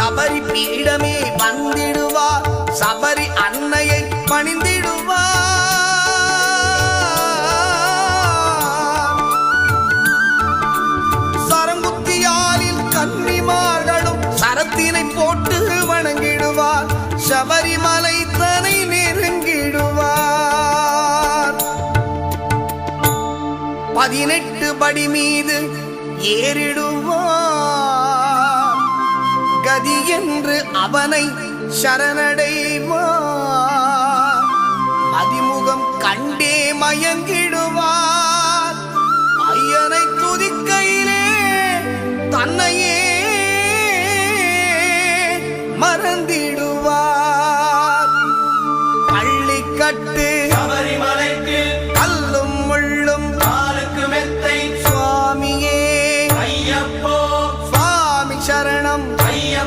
சபரி பீடமே வந்திடுவார், சபரி அன்னையை பணிந்திடுவார். சரங்குத்தியாலில் கன்னிமார்களும் சரத்தினை போட்டு வணங்கிடுவார், சபரிமலை தனை நெருங்கிடுவார். 18 படி மீது ஏறிடுவார், கதி என்று அவனை சரணடைவார். மதிமுகம் கண்டே மயங்கிடுவார், ஐயனை துதிக்கையிலே தன்னை